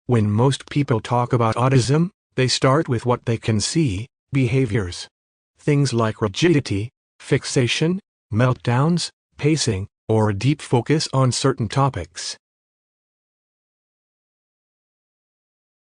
When most people talk about autism, they start with what they can see, behaviors. Things like rigidity, fixation, meltdowns, pacing, or a deep focus on certain topics.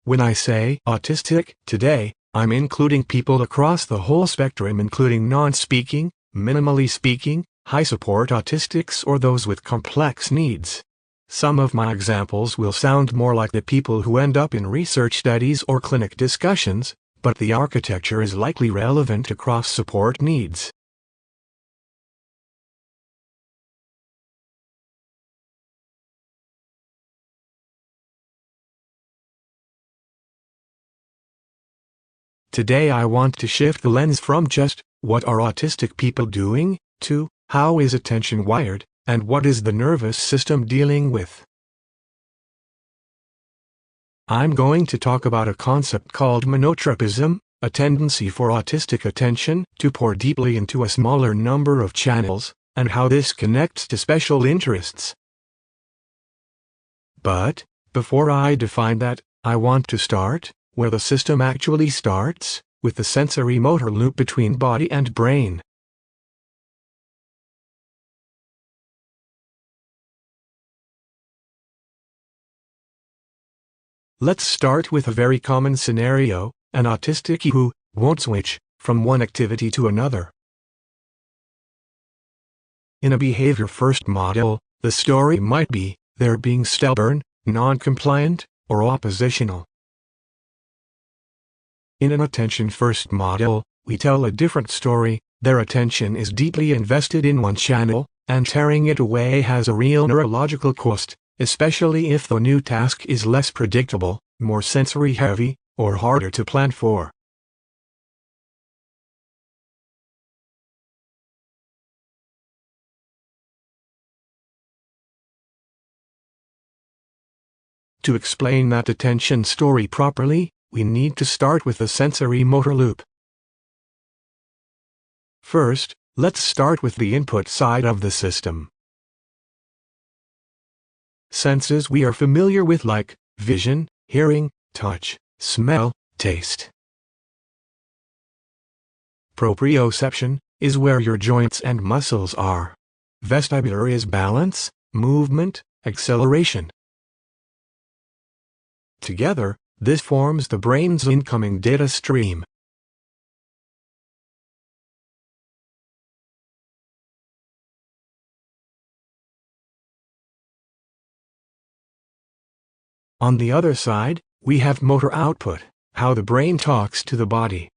When I say autistic today, I'm including people across the whole spectrum, including non-speaking, minimally speaking, high-support autistics, or those with complex needs. Some of my examples will sound more like the people who end up in research studies or clinic discussions, but the architecture is likely relevant across support needs. Today I want to shift the lens from just, what are autistic people doing, to, how is attention wired, and what is the nervous system dealing with? I'm going to talk about a concept called monotropism, a tendency for autistic attention to pour deeply into a smaller number of channels, and how this connects to special interests. But, before I define that, I want to start where the system actually starts, with the sensory-motor loop between body and brain. Let's start with a very common scenario, an autistic who won't switch from one activity to another. In a behavior-first model, the story might be they're being stubborn, non-compliant, or oppositional. In an attention-first model, we tell a different story. Their attention is deeply invested in one channel, and tearing it away has a real neurological cost, especially if the new task is less predictable, more sensory-heavy, or harder to plan for. To explain that attention story properly, we need to start with the sensory-motor loop. First, let's start with the input side of the system. Senses we are familiar with like vision, hearing, touch, smell, taste. Proprioception is where your joints and muscles are. Vestibular is balance, movement, acceleration. Together, this forms the brain's incoming data stream. On the other side, we have motor output, how the brain talks to the body.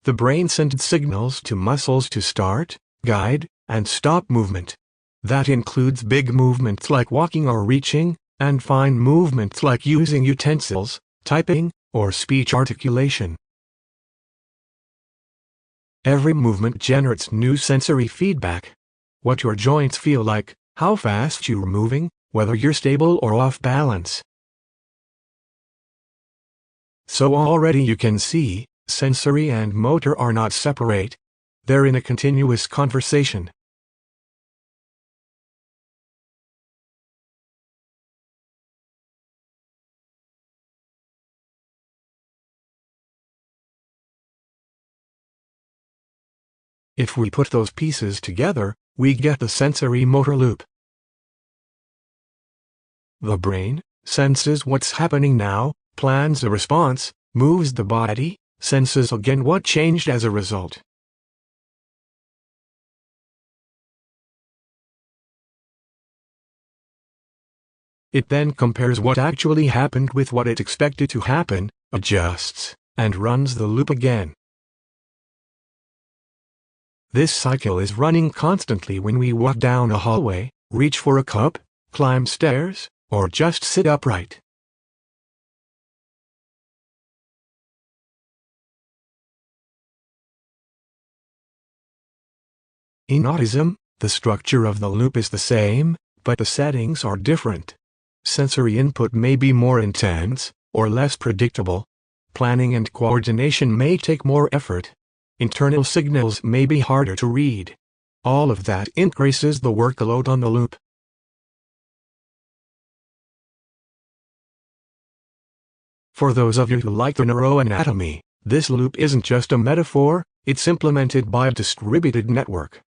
The brain sends signals to muscles to start, guide, and stop movement. That includes big movements like walking or reaching, and fine movements like using utensils, typing, or speech articulation. Every movement generates new sensory feedback. What your joints feel like, how fast you're moving, whether you're stable or off balance. So already you can see, sensory and motor are not separate. They're in a continuous conversation. If we put those pieces together, we get the sensory-motor loop. The brain senses what's happening now, plans a response, moves the body, senses again what changed as a result. It then compares what actually happened with what it expected to happen, adjusts, and runs the loop again. This cycle is running constantly when we walk down a hallway, reach for a cup, climb stairs, or just sit upright. In autism, the structure of the loop is the same, but the settings are different. Sensory input may be more intense, or less predictable. Planning and coordination may take more effort. Internal signals may be harder to read. All of that increases the workload on the loop. For those of you who like the neuroanatomy, this loop isn't just a metaphor, it's implemented by a distributed network.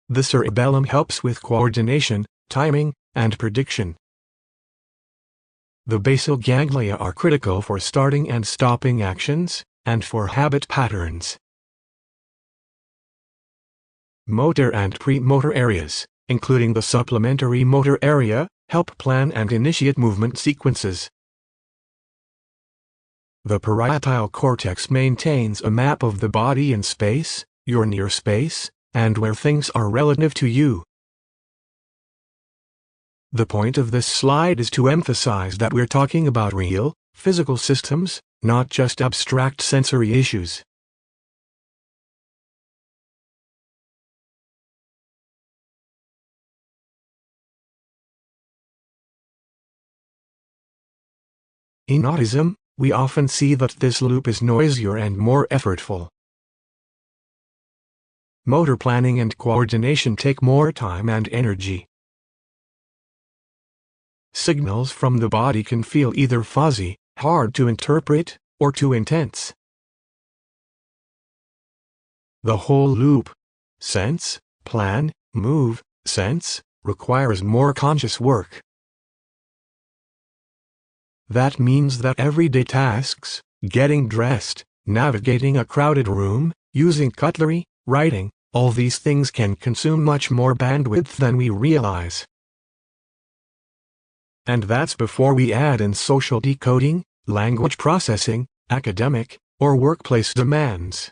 The cerebellum helps with coordination, timing, and prediction. The basal ganglia are critical for starting and stopping actions, and for habit patterns. Motor and premotor areas, including the supplementary motor area, help plan and initiate movement sequences. The parietal cortex maintains a map of the body in space, your near space, and where things are relative to you. The point of this slide is to emphasize that we're talking about real, physical systems, not just abstract sensory issues. In autism, we often see that this loop is noisier and more effortful. Motor planning and coordination take more time and energy. Signals from the body can feel either fuzzy, hard to interpret, or too intense. The whole loop, sense, plan, move, sense, requires more conscious work. That means that everyday tasks, getting dressed, navigating a crowded room, using cutlery, writing, all these things can consume much more bandwidth than we realize. And that's before we add in social decoding, language processing, academic, or workplace demands.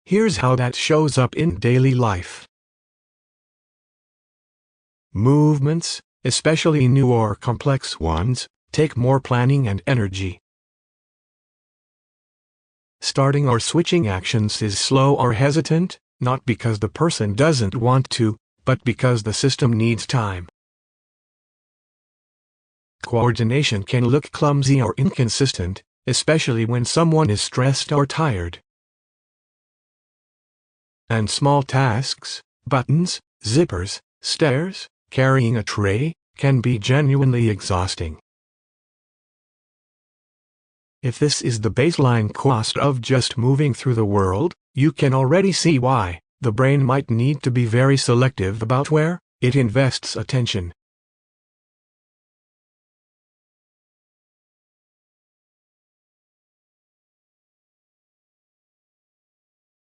Here's how that shows up in daily life. Movements, especially new or complex ones, take more planning and energy. Starting or switching actions is slow or hesitant, not because the person doesn't want to, but because the system needs time. Coordination can look clumsy or inconsistent, especially when someone is stressed or tired. And small tasks, buttons, zippers, stairs, carrying a tray, can be genuinely exhausting. If this is the baseline cost of just moving through the world, you can already see why the brain might need to be very selective about where it invests attention.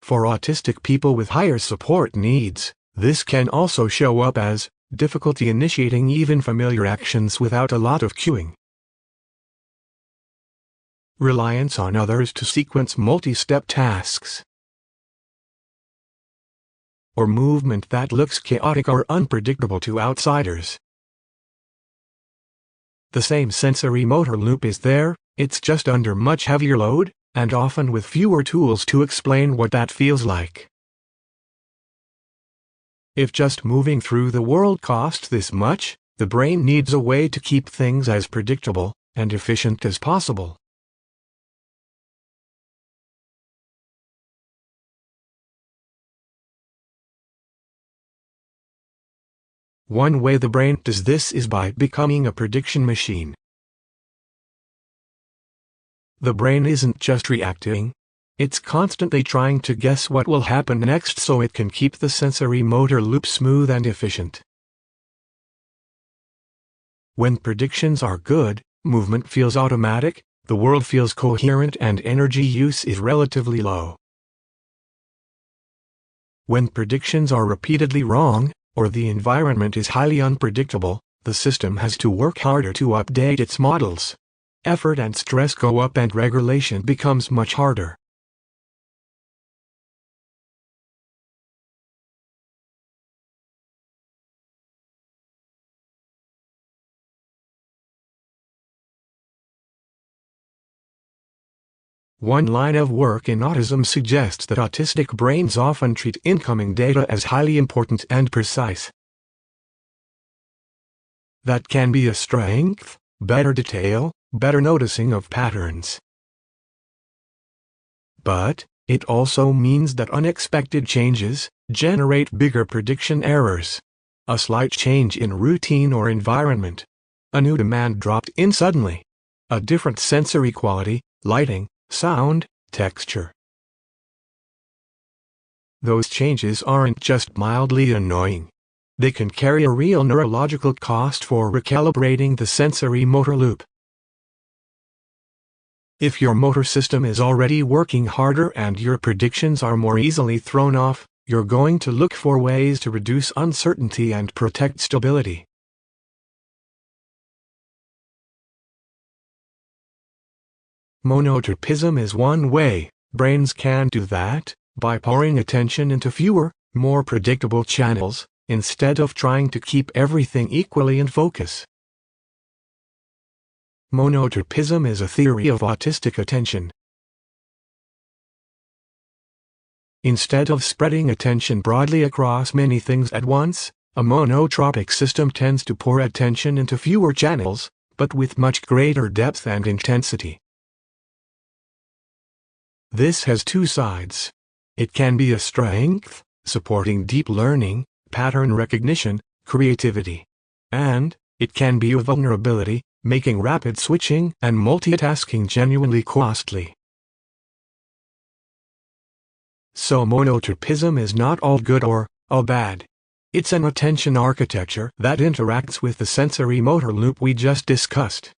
For autistic people with higher support needs, this can also show up as difficulty initiating even familiar actions without a lot of cueing. Reliance on others to sequence multi-step tasks. Or movement that looks chaotic or unpredictable to outsiders. The same sensory motor loop is there, it's just under much heavier load, and often with fewer tools to explain what that feels like. If just moving through the world costs this much, the brain needs a way to keep things as predictable and efficient as possible. One way the brain does this is by becoming a prediction machine. The brain isn't just reacting, it's constantly trying to guess what will happen next so it can keep the sensory motor loop smooth and efficient. When predictions are good, movement feels automatic, the world feels coherent, and energy use is relatively low. When predictions are repeatedly wrong, or the environment is highly unpredictable, the system has to work harder to update its models. Effort and stress go up and regulation becomes much harder. One line of work in autism suggests that autistic brains often treat incoming data as highly important and precise. That can be a strength, better detail, better noticing of patterns. But, It also means that unexpected changes generate bigger prediction errors. A slight change in routine or environment. A new demand dropped in suddenly. A different sensory quality, lighting, sound, texture. Those changes aren't just mildly annoying. They can carry a real neurological cost for recalibrating the sensory motor loop. If your motor system is already working harder and your predictions are more easily thrown off, you're going to look for ways to reduce uncertainty and protect stability. Monotropism is one way. Brains can do that by pouring attention into fewer, more predictable channels, instead of trying to keep everything equally in focus. Monotropism is a theory of autistic attention. Instead of spreading attention broadly across many things at once, a monotropic system tends to pour attention into fewer channels, but with much greater depth and intensity. This has two sides. It can be a strength, supporting deep learning, pattern recognition, creativity. And it can be a vulnerability, making rapid switching and multitasking genuinely costly. So monotropism is not all good or all bad. It's an attention architecture that interacts with the sensory motor loop we just discussed.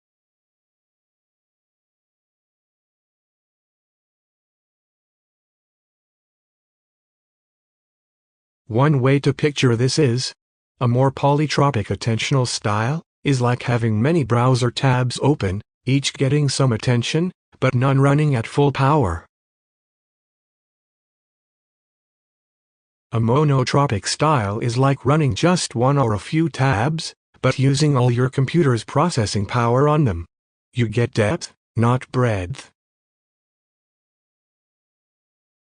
One way to picture this is, a more polytropic attentional style is like having many browser tabs open, each getting some attention, but none running at full power. A monotropic style is like running just one or a few tabs, but using all your computer's processing power on them. You get depth, not breadth.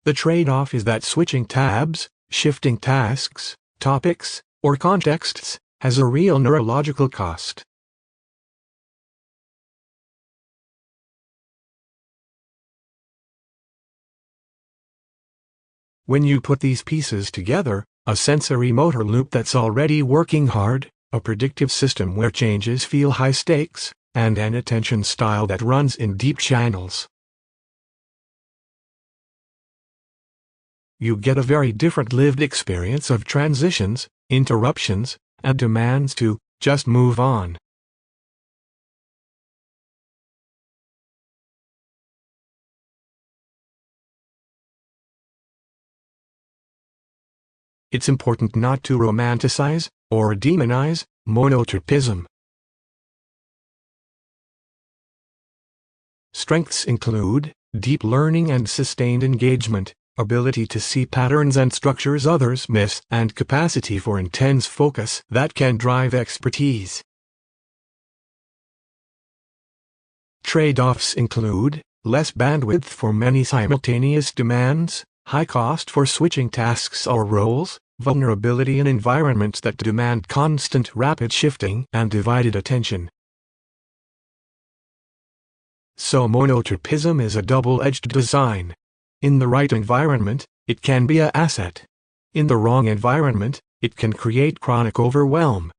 The trade-off is that switching tabs, shifting tasks, topics, or contexts has a real neurological cost. When you put these pieces together, a sensory motor loop that's already working hard, a predictive system where changes feel high stakes, and an attention style that runs in deep channels, you get a very different lived experience of transitions, interruptions, and demands to just move on. It's important not to romanticize or demonize monotropism. Strengths include deep learning and sustained engagement, ability to see patterns and structures others miss, and capacity for intense focus that can drive expertise. Trade-offs include less bandwidth for many simultaneous demands, high cost for switching tasks or roles, vulnerability in environments that demand constant rapid shifting and divided attention. So monotropism is a double-edged design. In the right environment, it can be an asset. In the wrong environment, it can create chronic overwhelm.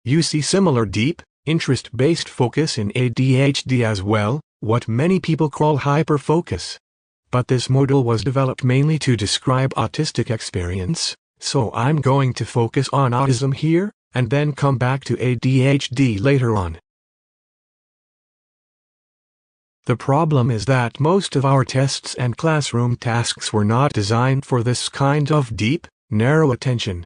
You see similar deep, interest-based focus in ADHD as well, what many people call hyperfocus. But this model was developed mainly to describe autistic experience, so I'm going to focus on autism here, and then come back to ADHD later on. The problem is that most of our tests and classroom tasks were not designed for this kind of deep, narrow attention.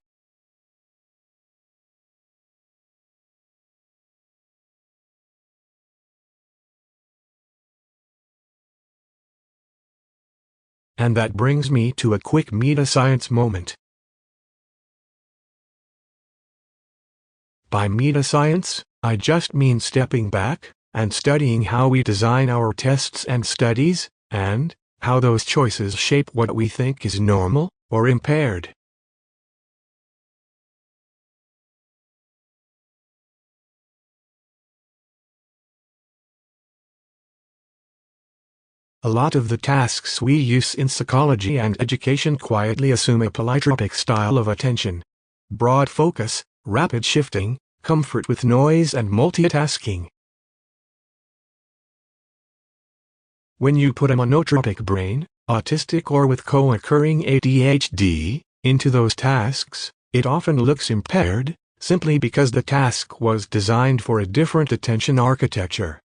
And that brings me to a quick meta-science moment. By meta-science, I just mean stepping back and studying how we design our tests and studies, and how those choices shape what we think is normal or impaired. A lot of the tasks we use in psychology and education quietly assume a polytropic style of attention. Broad focus, rapid shifting, comfort with noise and multitasking. When you put a monotropic brain, autistic or with co-occurring ADHD, into those tasks, it often looks impaired, simply because the task was designed for a different attention architecture.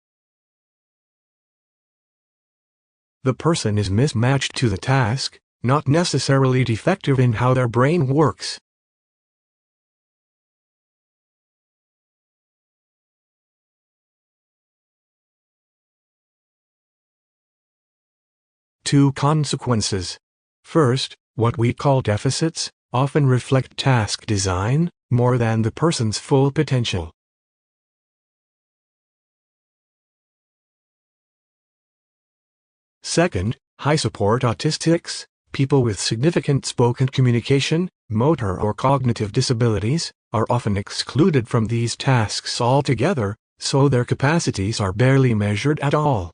The person is mismatched to the task, not necessarily defective in how their brain works. Two consequences. First, what we call deficits often reflect task design more than the person's full potential. Second, high support autistics, people with significant spoken communication, motor or cognitive disabilities, are often excluded from these tasks altogether, so their capacities are barely measured at all.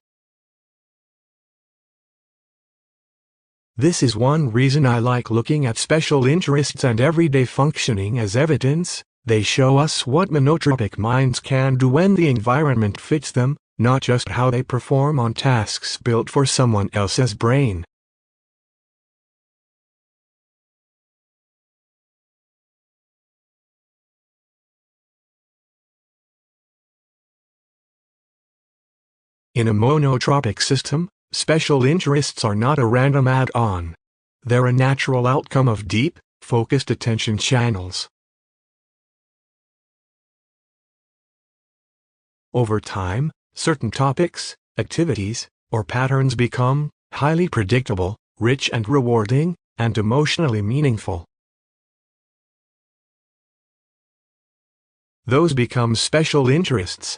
This is one reason I like looking at special interests and everyday functioning as evidence. They show us what monotropic minds can do when the environment fits them, not just how they perform on tasks built for someone else's brain. In a monotropic system, special interests are not a random add-on. They're a natural outcome of deep, focused attention channels. Over time, certain topics, activities, or patterns become highly predictable, rich and rewarding, and emotionally meaningful. Those become special interests.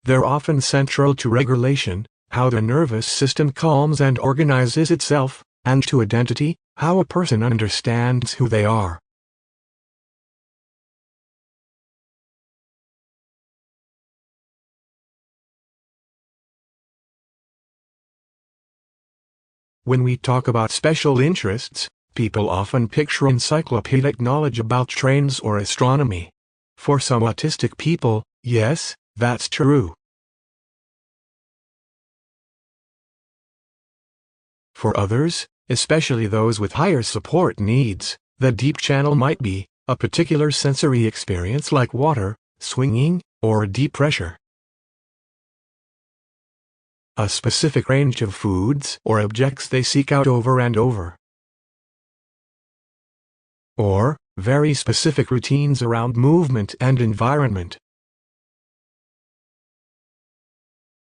They're often central to regulation, how the nervous system calms and organizes itself, and to identity, how a person understands who they are. When we talk about special interests, people often picture encyclopedic knowledge about trains or astronomy. For some autistic people, yes, that's true. For others, especially those with higher support needs, the deep channel might be a particular sensory experience like water, swinging, or deep pressure. A specific range of foods or objects they seek out over and over. Or, very specific routines around movement and environment.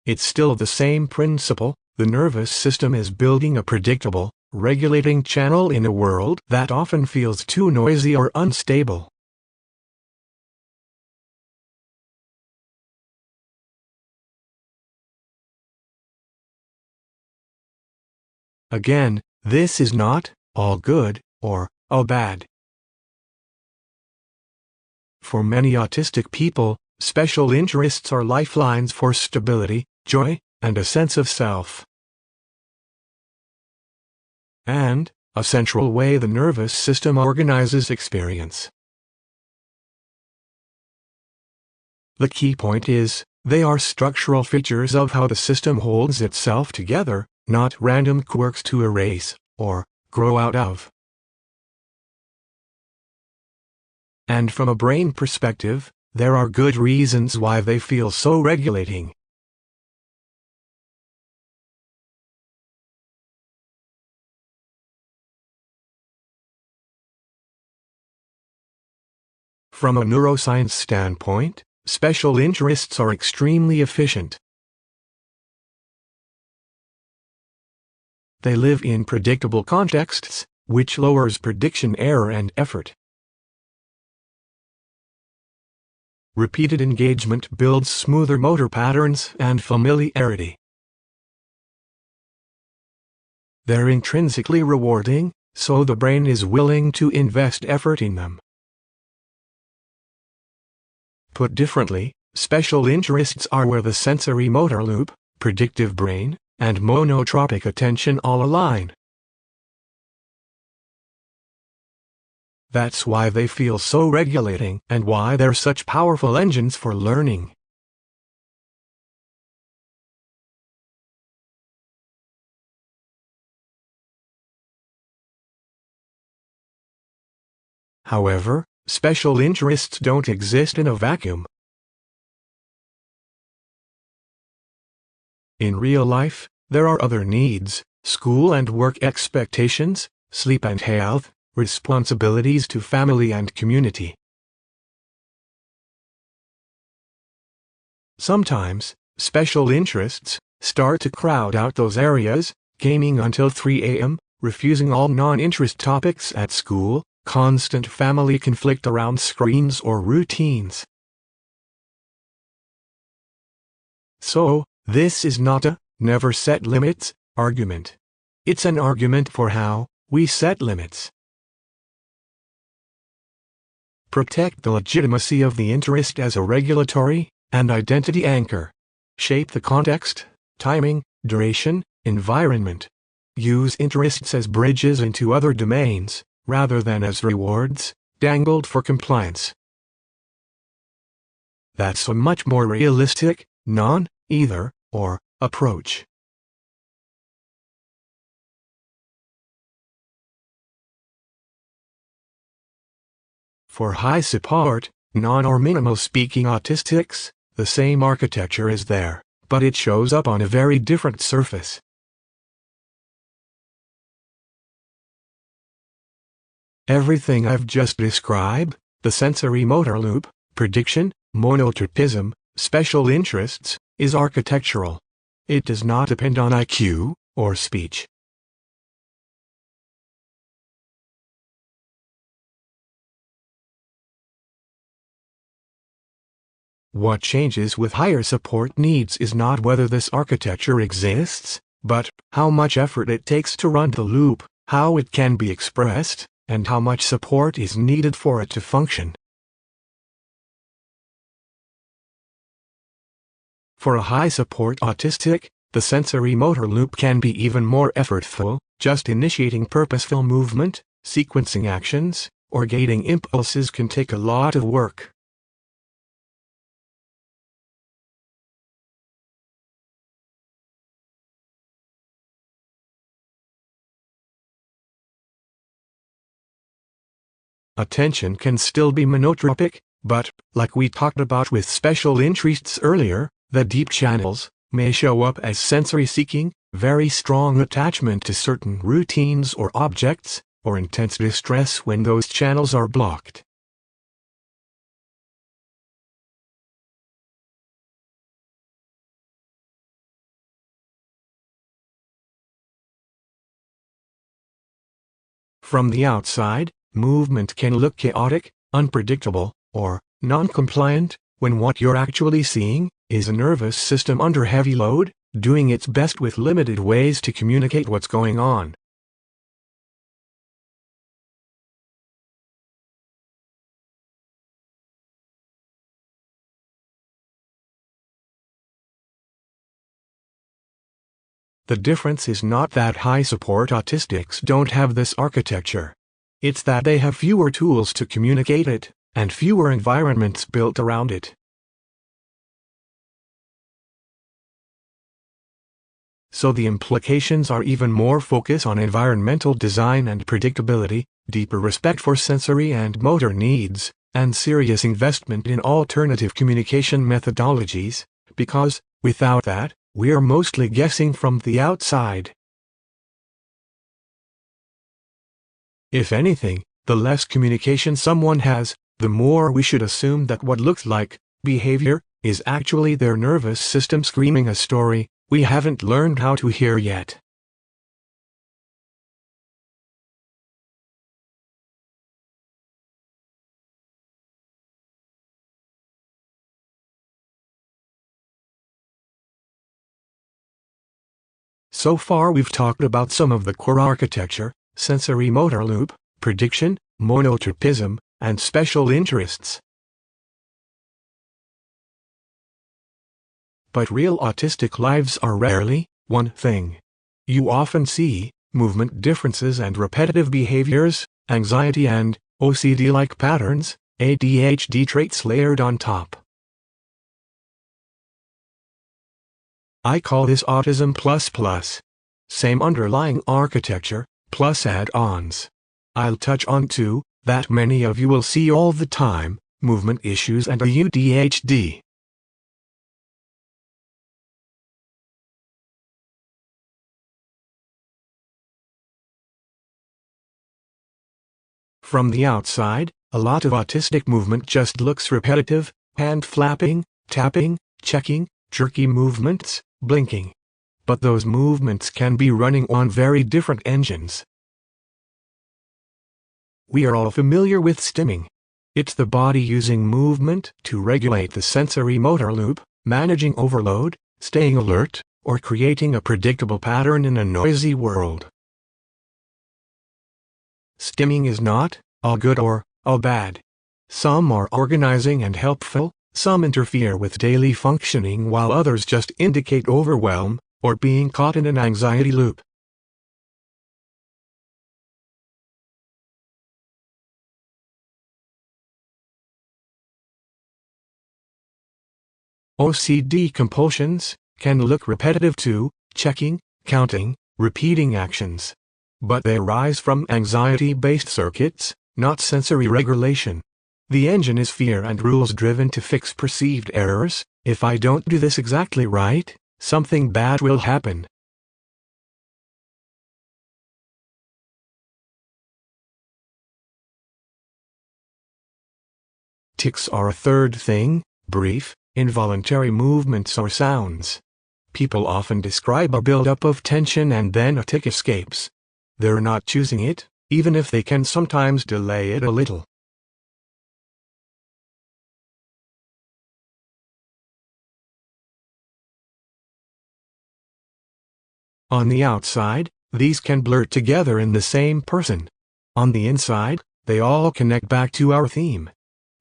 It's still the same principle. The nervous system is building a predictable, regulating channel in a world that often feels too noisy or unstable. Again, this is not all good or all bad. For many autistic people, special interests are lifelines for stability, joy, and a sense of self. And a central way the nervous system organizes experience. The key point is, they are structural features of how the system holds itself together, not random quirks to erase or grow out of. And from a brain perspective, there are good reasons why they feel so regulating. From a neuroscience standpoint, special interests are extremely efficient. They live in predictable contexts, which lowers prediction error and effort. Repeated engagement builds smoother motor patterns and familiarity. They're intrinsically rewarding, so the brain is willing to invest effort in them. Put differently, special interests are where the sensory motor loop, predictive brain, and monotropic attention all align. That's why they feel so regulating and why they're such powerful engines for learning. However, special interests don't exist in a vacuum. In real life, there are other needs: school and work expectations, sleep and health, responsibilities to family and community. Sometimes, special interests start to crowd out those areas, gaming until 3 a.m., refusing all non-interest topics at school, constant family conflict around screens or routines. So, this is not a "never set limits" argument. It's an argument for how we set limits. Protect the legitimacy of the interest as a regulatory and identity anchor. Shape the context, timing, duration, environment. Use interests as bridges into other domains, rather than as rewards dangled for compliance. That's a much more realistic, non-either-or approach. For high support, non or minimal speaking autistics, the same architecture is there, but it shows up on a very different surface. Everything I've just described, the sensory motor loop, prediction, monotropism, special interests, is architectural. It does not depend on IQ or speech. What changes with higher support needs is not whether this architecture exists, but how much effort it takes to run the loop, how it can be expressed, and how much support is needed for it to function. For a high support autistic, the sensory motor loop can be even more effortful, just initiating purposeful movement, sequencing actions, or gating impulses can take a lot of work. Attention can still be monotropic, but, like we talked about with special interests earlier, the deep channels may show up as sensory seeking, very strong attachment to certain routines or objects, or intense distress when those channels are blocked. From the outside, movement can look chaotic, unpredictable, or non-compliant, when what you're actually seeing is a nervous system under heavy load, doing its best with limited ways to communicate what's going on. The difference is not that high support autistics don't have this architecture. It's that they have fewer tools to communicate it, and fewer environments built around it. So the implications are even more focus on environmental design and predictability, deeper respect for sensory and motor needs, and serious investment in alternative communication methodologies, because, without that, we're mostly guessing from the outside. If anything, the less communication someone has, the more we should assume that what looks like behavior is actually their nervous system screaming a story we haven't learned how to hear yet. So far we've talked about some of the core architecture: sensory motor loop, prediction, monotropism, and special interests. But real autistic lives are rarely one thing. You often see movement differences and repetitive behaviors, anxiety and OCD-like patterns, ADHD traits layered on top. I call this autism plus. Same underlying architecture, plus add-ons. I'll touch on two that many of you will see all the time, movement issues and ADHD. From the outside, a lot of autistic movement just looks repetitive: hand flapping, tapping, checking, jerky movements, blinking. But those movements can be running on very different engines. We are all familiar with stimming. It's the body using movement to regulate the sensory motor loop, managing overload, staying alert, or creating a predictable pattern in a noisy world. Stimming is not all good or all bad. Some are organizing and helpful, some interfere with daily functioning, while others just indicate overwhelm or being caught in an anxiety loop. OCD compulsions can look repetitive too: checking, counting, repeating actions. But they arise from anxiety-based circuits, not sensory regulation. The engine is fear and rules-driven to fix perceived errors. If I don't do this exactly right, something bad will happen. Tics are a third thing: brief, involuntary movements or sounds. People often describe a buildup of tension and then a tic escapes. They're not choosing it, even if they can sometimes delay it a little. On the outside, these can blur together in the same person. On the inside, they all connect back to our theme: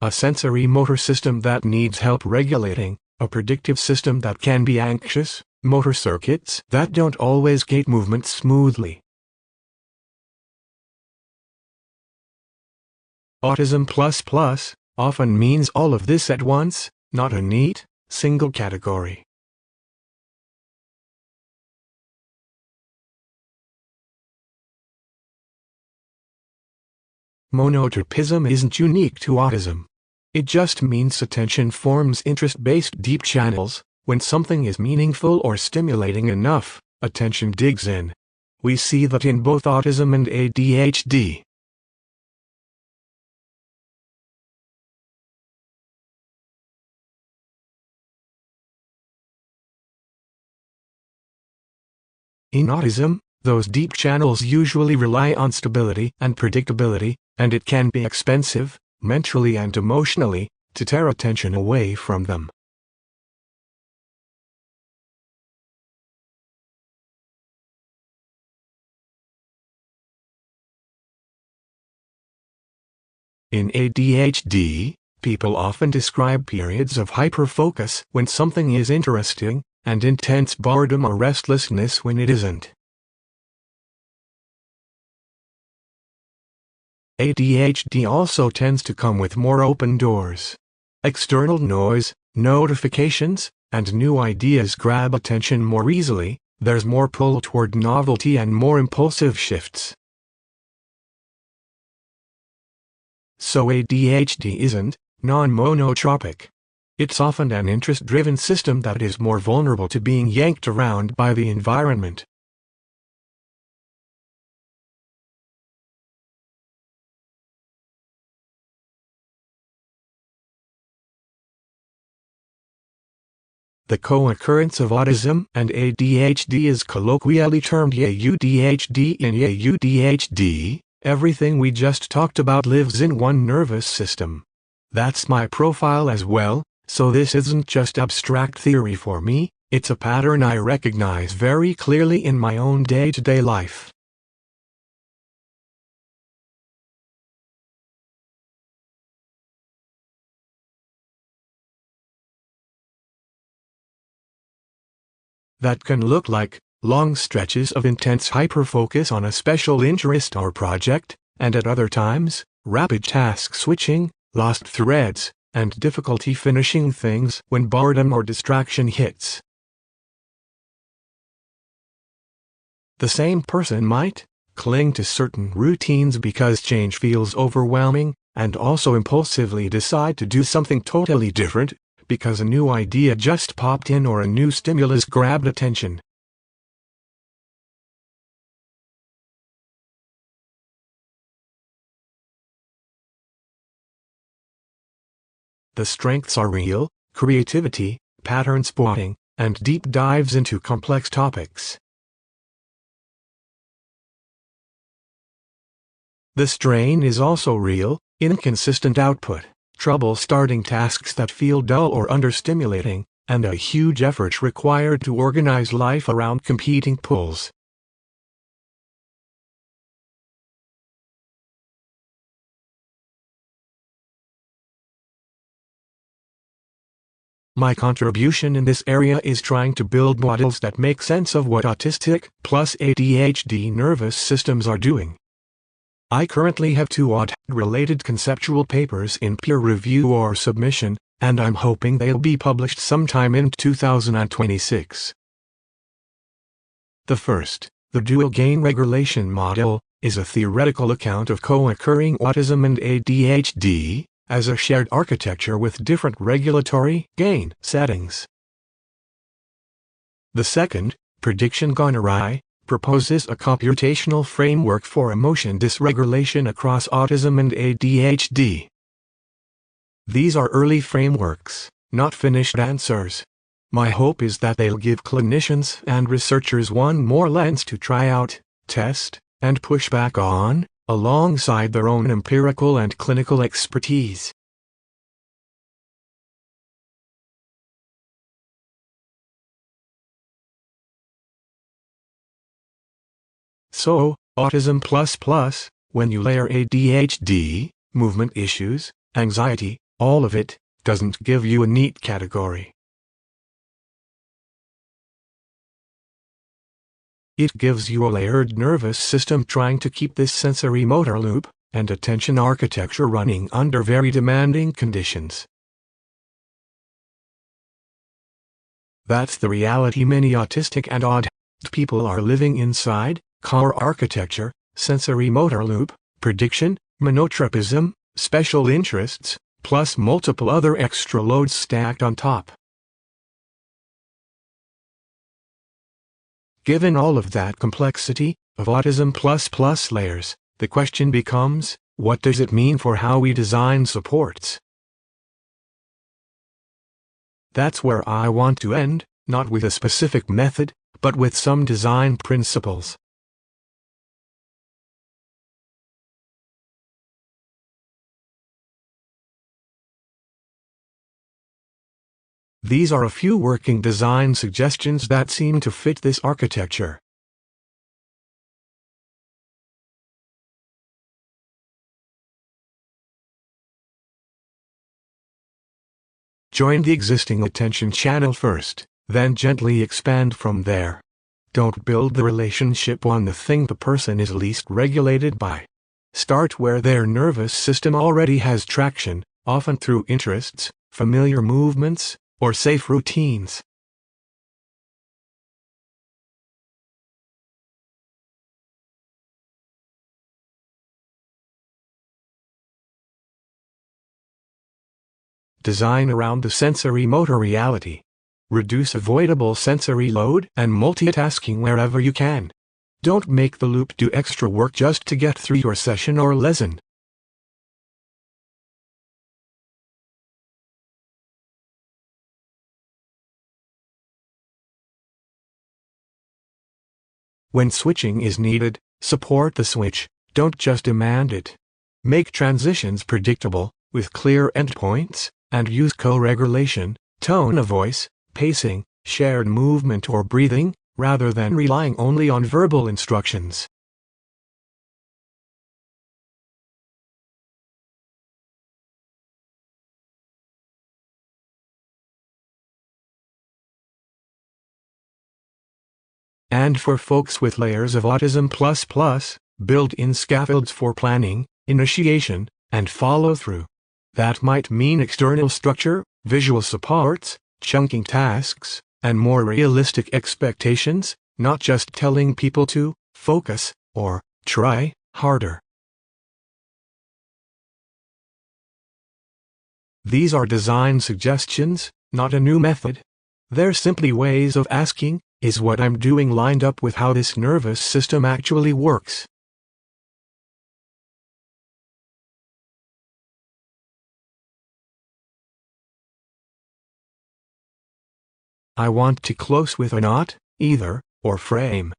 a sensory motor system that needs help regulating, a predictive system that can be anxious, motor circuits that don't always gate movement smoothly. Autism plus often means all of this at once, not a neat, single category. Monotropism isn't unique to autism. It just means attention forms interest-based deep channels. When something is meaningful or stimulating enough, attention digs in. We see that in both autism and ADHD. In autism, those deep channels usually rely on stability and predictability, and it can be expensive, mentally and emotionally, to tear attention away from them. In ADHD, people often describe periods of hyperfocus when something is interesting, and intense boredom or restlessness when it isn't. ADHD also tends to come with more open doors. External noise, notifications, and new ideas grab attention more easily. There's more pull toward novelty and more impulsive shifts. So ADHD isn't non-monotropic. It's often an interest-driven system that is more vulnerable to being yanked around by the environment. The co-occurrence of autism and ADHD is colloquially termed AUDHD. In AUDHD, everything we just talked about lives in one nervous system. That's my profile as well, so this isn't just abstract theory for me, it's a pattern I recognize very clearly in my own day-to-day life. That can look like long stretches of intense hyperfocus on a special interest or project, and at other times, rapid task switching, lost threads, and difficulty finishing things when boredom or distraction hits. The same person might cling to certain routines because change feels overwhelming, and also impulsively decide to do something totally different because a new idea just popped in or a new stimulus grabbed attention. The strengths are real: creativity, pattern spotting, and deep dives into complex topics. The strain is also real: inconsistent output, trouble starting tasks that feel dull or understimulating, and a huge effort required to organize life around competing pulls. My contribution in this area is trying to build models that make sense of what autistic plus ADHD nervous systems are doing. I currently have 2 related conceptual papers in peer review or submission, and I'm hoping they'll be published sometime in 2026. The first, the dual gain regulation model, is a theoretical account of co-occurring autism and ADHD as a shared architecture with different regulatory gain settings. The second, prediction gone awry, proposes a computational framework for emotion dysregulation across autism and ADHD. These are early frameworks, not finished answers. My hope is that they'll give clinicians and researchers one more lens to try out, test, and push back on, alongside their own empirical and clinical expertise. So, Autism++, when you layer ADHD, movement issues, anxiety, all of it, doesn't give you a neat category. It gives you a layered nervous system trying to keep this sensory motor loop and attention architecture running under very demanding conditions. That's the reality many autistic and odd people are living inside: core architecture, sensory motor loop, prediction, monotropism, special interests, plus multiple other extra loads stacked on top. Given all of that complexity of Autism++ layers, the question becomes, what does it mean for how we design supports? That's where I want to end, not with a specific method, but with some design principles. These are a few working design suggestions that seem to fit this architecture. Join the existing attention channel first, then gently expand from there. Don't build the relationship on the thing the person is least regulated by. Start where their nervous system already has traction, often through interests, familiar movements, or safe routines. Design around the sensory motor reality. Reduce avoidable sensory load and multitasking wherever you can. Don't make the loop do extra work just to get through your session or lesson. When switching is needed, support the switch, don't just demand it. Make transitions predictable, with clear endpoints, and use co-regulation, tone of voice, pacing, shared movement or breathing, rather than relying only on verbal instructions. And for folks with layers of autism++, built-in scaffolds for planning, initiation, and follow-through. That might mean external structure, visual supports, chunking tasks, and more realistic expectations, not just telling people to focus or try harder. These are design suggestions, not a new method. They're simply ways of asking, is what I'm doing lined up with how this nervous system actually works? I want to close with a not, either, or frame.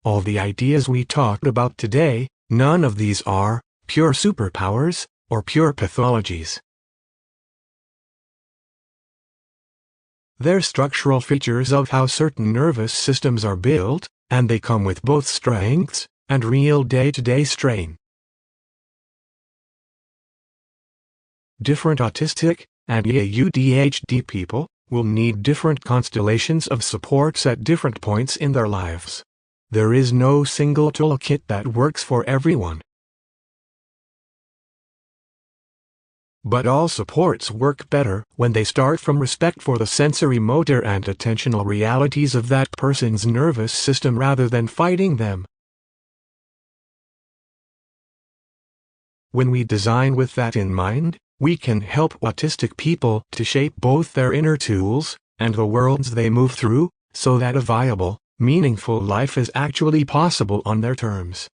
All the ideas we talked about today, none of these are pure superpowers or pure pathologies. They're structural features of how certain nervous systems are built, and they come with both strengths and real day-to-day strain. Different autistic and ADHD people will need different constellations of supports at different points in their lives. There is no single toolkit that works for everyone. But all supports work better when they start from respect for the sensory motor and attentional realities of that person's nervous system rather than fighting them. When we design with that in mind, we can help autistic people to shape both their inner tools and the worlds they move through, so that a viable, meaningful life is actually possible on their terms.